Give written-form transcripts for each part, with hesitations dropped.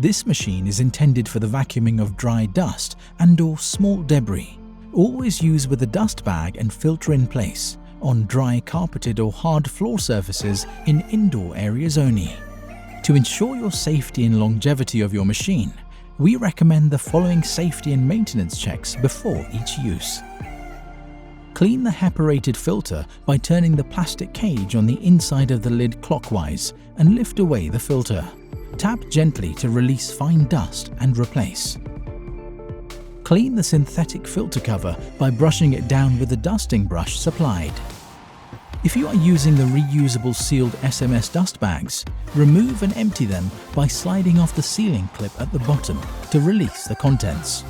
This machine is intended for the vacuuming of dry dust and/or small debris. Always use with a dust bag and filter in place, on dry carpeted or hard floor surfaces in indoor areas only. To ensure your safety and longevity of your machine, we recommend the following safety and maintenance checks before each use. Clean the Heparated filter by turning the plastic cage on the inside of the lid clockwise and lift away the filter. Tap gently to release fine dust and replace. Clean the synthetic filter cover by brushing it down with the dusting brush supplied. If you are using the reusable sealed SMS dust bags, remove and empty them by sliding off the sealing clip at the bottom to release the contents.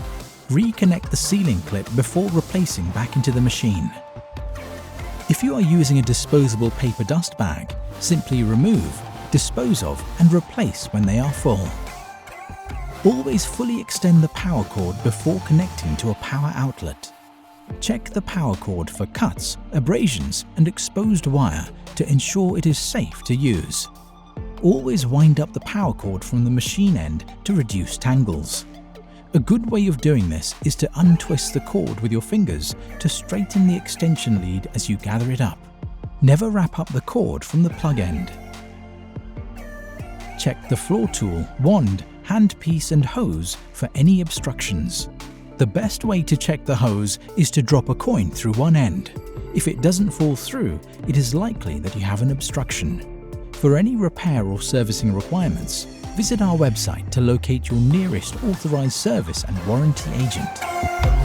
Reconnect the sealing clip before replacing back into the machine. If you are using a disposable paper dust bag, simply remove, dispose of and replace when they are full. Always fully extend the power cord before connecting to a power outlet. Check the power cord for cuts, abrasions and exposed wire to ensure it is safe to use. Always wind up the power cord from the machine end to reduce tangles. A good way of doing this is to untwist the cord with your fingers to straighten the extension lead as you gather it up. Never wrap up the cord from the plug end. Check the floor tool, wand, handpiece and hose for any obstructions. The best way to check the hose is to drop a coin through one end. If it doesn't fall through, it is likely that you have an obstruction. For any repair or servicing requirements, visit our website to locate your nearest authorized service and warranty agent.